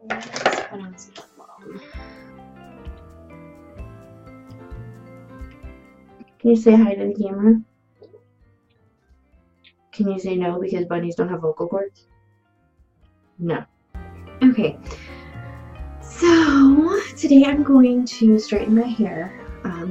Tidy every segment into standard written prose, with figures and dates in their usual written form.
Let's put on some lip balm. Can you say hi to the camera? Can you say no because bunnies don't have vocal cords? No. Okay. So today I'm going to straighten my hair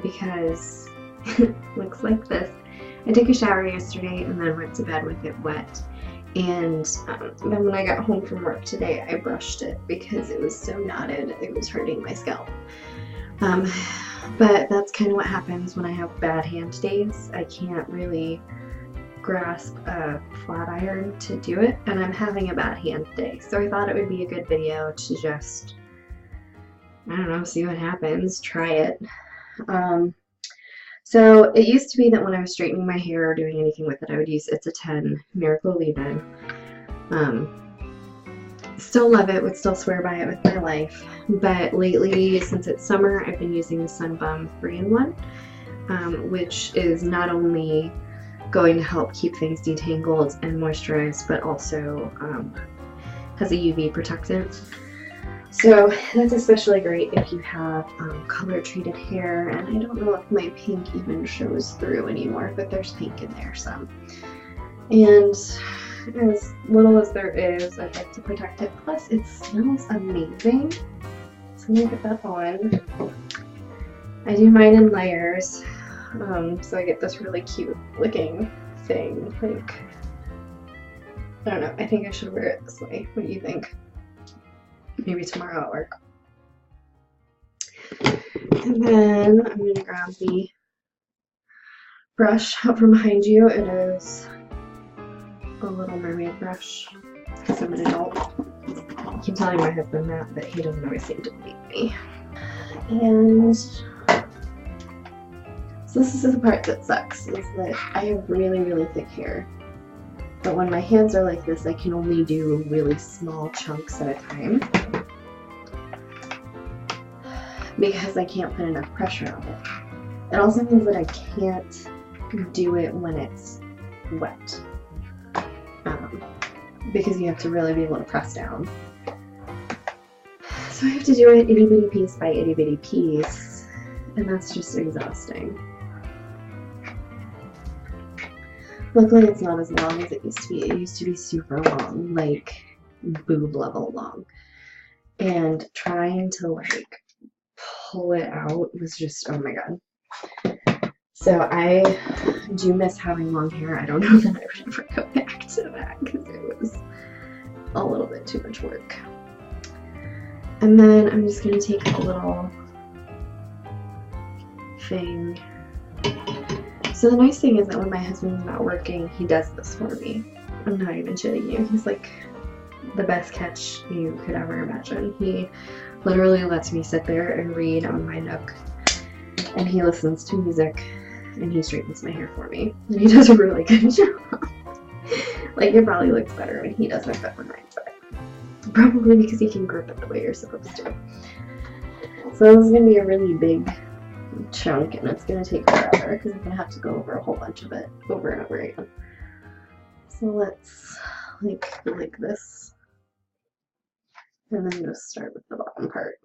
because it looks like this. I took a shower yesterday and then went to bed with it wet. And then when I got home from work today, I brushed it because it was so knotted, it was hurting my scalp. But that's kind of what happens when I have bad hand days. I can't really grasp a flat iron to do it, and I'm having a bad hand day. So I thought it would be a good video to just, I don't know, see what happens, try it. So it used to be that when I was straightening my hair or doing anything with it, I would use It's a 10 Miracle Leave-In. Still love it, would still swear by it with my life. But lately, since it's summer, I've been using the Sun Bum 3-in-1, which is not only going to help keep things detangled and moisturized, but also has a UV protectant. So that's especially great if you have color treated hair, and I don't know if my pink even shows through anymore, but there's pink in there some. And as little as there is, I'd like to protect it. Plus it smells amazing. So I'm gonna get that on. I do mine in layers, so I get this really cute looking thing. Like, I don't know, I think I should wear it this way. What do you think? Maybe tomorrow at work. And then I'm going to grab the brush out from behind you. It is a Little Mermaid brush because I'm an adult. I keep telling my husband that, but he doesn't always seem to believe me. And so this is the part that sucks, is that I have really, really thick hair. But when my hands are like this, I can only do really small chunks at a time because I can't put enough pressure on it. It also means that I can't do it when it's wet because you have to really be able to press down. So I have to do it itty bitty piece by itty bitty piece, and that's just exhausting. Luckily, it's not as long as it used to be. It used to be super long, like boob level long. And trying to like pull it out was just, oh my god. So I do miss having long hair. I don't know that I would ever go back to that because it was a little bit too much work. And then I'm just going to take a little thing. So the nice thing is that when my husband's not working, he does this for me. I'm not even shitting you. He's like the best catch you could ever imagine. He literally lets me sit there and read on my Nook, and he listens to music, and he straightens my hair for me. And he does a really good job. Like, it probably looks better when he does it than when I do it. Probably because he can grip it the way you're supposed to. So this is going to be a really big chunk, and it's going to take forever because I'm going to have to go over a whole bunch of it over and over again. So let's go like this, and then just start with the bottom part.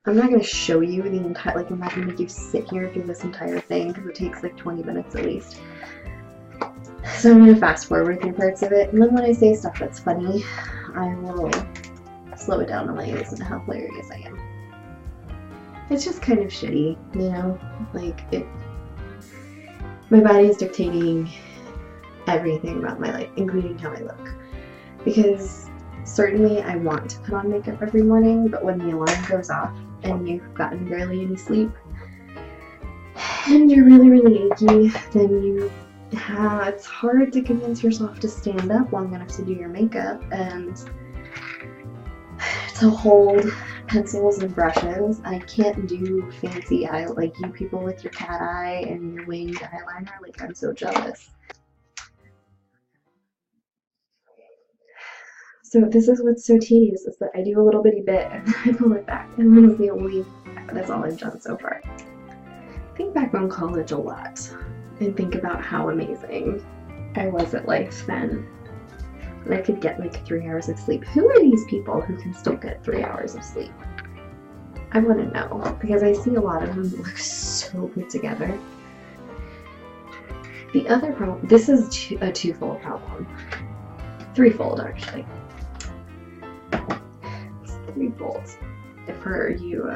I'm not going to show you the entire, like, I'm not going to make you sit here through this entire thing because it takes like 20 minutes at least. So I'm going to fast forward through parts of it, and then when I say stuff that's funny, I will slow it down and let you listen to how hilarious I am. It's just kind of shitty, you know, like my body is dictating everything about my life, including how I look, because certainly I want to put on makeup every morning, but when the alarm goes off and you've gotten barely any sleep and you're really, really achy, then it's hard to convince yourself to stand up long enough to do your makeup and to hold pencils and brushes. I can't do fancy eye like you people with your cat eye and your winged eyeliner. Like, I'm so jealous. So this is what's so tedious, is that I do a little bitty bit and then I pull it back, and that's all I've done so far. Think back on college a lot and think about how amazing I was at life then. and I could get like 3 hours of sleep. Who are these people who can still get 3 hours of sleep? I want to know, because I see a lot of them look so put together. The other problem, this is a twofold problem. Threefold, actually. It's threefold. For you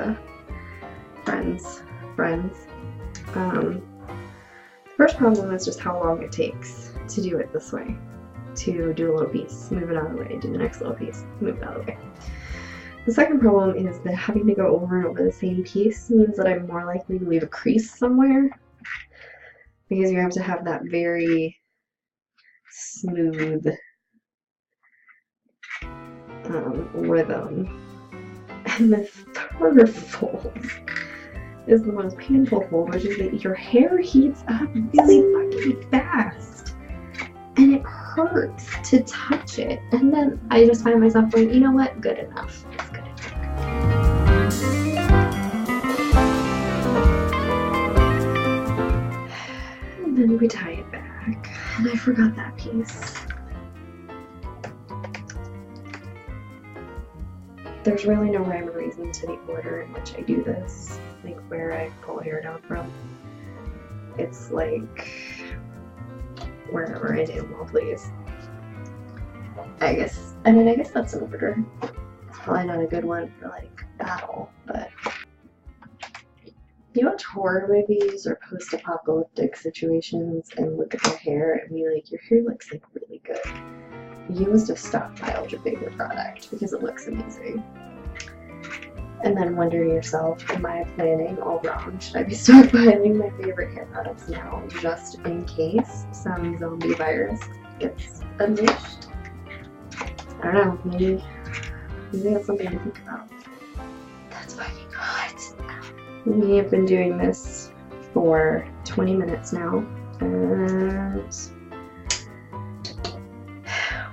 friends. The first problem is just how long it takes to do it this way. To do a little piece, move it out of the way, do the next little piece, move it out of the way. The second problem is that having to go over and over the same piece means that I'm more likely to leave a crease somewhere, because you have to have that very smooth rhythm. And the third fold is the most painful fold, which is that your hair heats up really fucking fast. And it hurts to touch it. And then I just find myself going, you know what? Good enough. It's good enough. And then we tie it back. And I forgot that piece. There's really no rhyme or reason to the order in which I do this, like where I pull hair down from. It's like wherever I damn well please. I guess that's an order. It's probably not a good one for like battle, but you watch horror movies or post-apocalyptic situations and look at their hair and be like, your hair looks like really good. You must have stockpiled your favorite product because it looks amazing. And then wonder to yourself, am I planning all wrong? Should I be stockpiling my favorite hair products now just in case some zombie virus gets unleashed? I don't know, maybe that's something to think about. That's fucking hot. We have been doing this for 20 minutes now, and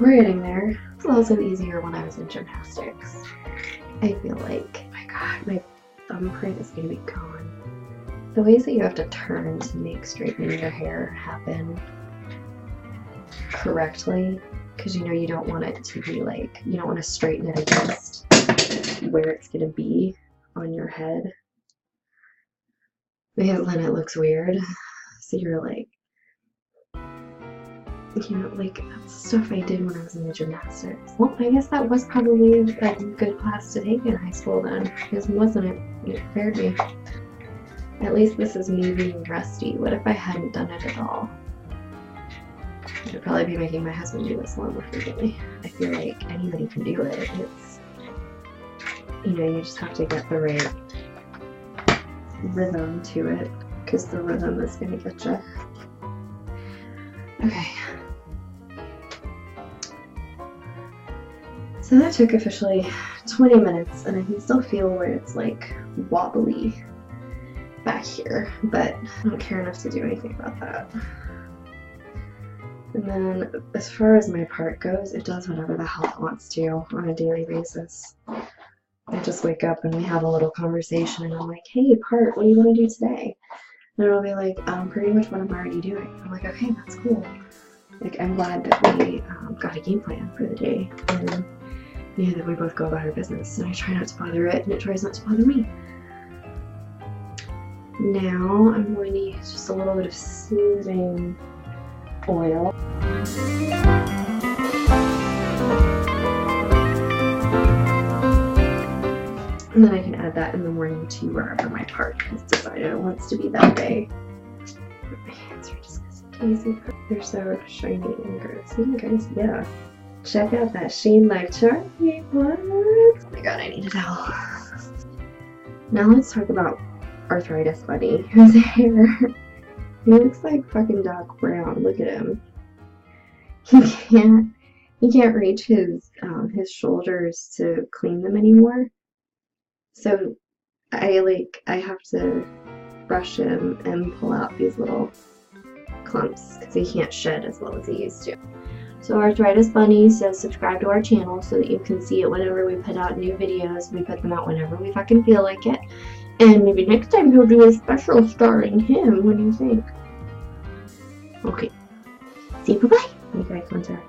we're getting there. It was also easier when I was in gymnastics. I feel like, my god, my thumbprint is gonna be gone. The ways that you have to turn to make straightening your hair happen correctly, because you know you don't want it to be like, you don't want to straighten it against where it's gonna be on your head, because then it looks weird. So you're like, you know, like, that's stuff I did when I was in the gymnastics. Well, I guess that was probably a good class to take in high school then, because wasn't it? It prepared me. At least this is me being rusty. What if I hadn't done it at all? I'd probably be making my husband do this a lot more frequently. I feel like anybody can do it. It's, you know, you just have to get the right rhythm to it, because the rhythm is going to get you. Okay. So that took officially 20 minutes, and I can still feel where it's like wobbly back here, but I don't care enough to do anything about that. And then as far as my part goes, it does whatever the hell it wants to on a daily basis. I just wake up and we have a little conversation, and I'm like, hey, part, what do you want to do today? And it'll be like, pretty much what I'm already doing. I'm like, okay, that's cool. Like, I'm glad that we got a game plan for the day, and you know, that we both go about our business, and I try not to bother it, and it tries not to bother me. Now I'm going to use just a little bit of soothing oil. And then I can add that in the morning to wherever my part has decided it wants to be that day. My hands are disgusting. They're so shiny and gross. Guys, yeah. Check out that sheen like Charlie. What? Oh my god, I need a towel. Now let's talk about Arthritis Bunny, whose hair, he looks like fucking Doc Brown. Look at him. He can't reach his shoulders to clean them anymore. So I have to brush him and pull out these little clumps because he can't shed as well as he used to. So Arthritis Bunny says subscribe to our channel so that you can see it whenever we put out new videos. We put them out whenever we fucking feel like it. And maybe next time he'll do a special starring him. What do you think? Okay. See you, bye-bye. Make eye contact.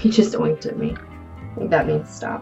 He just oinked at me. I think that means stop.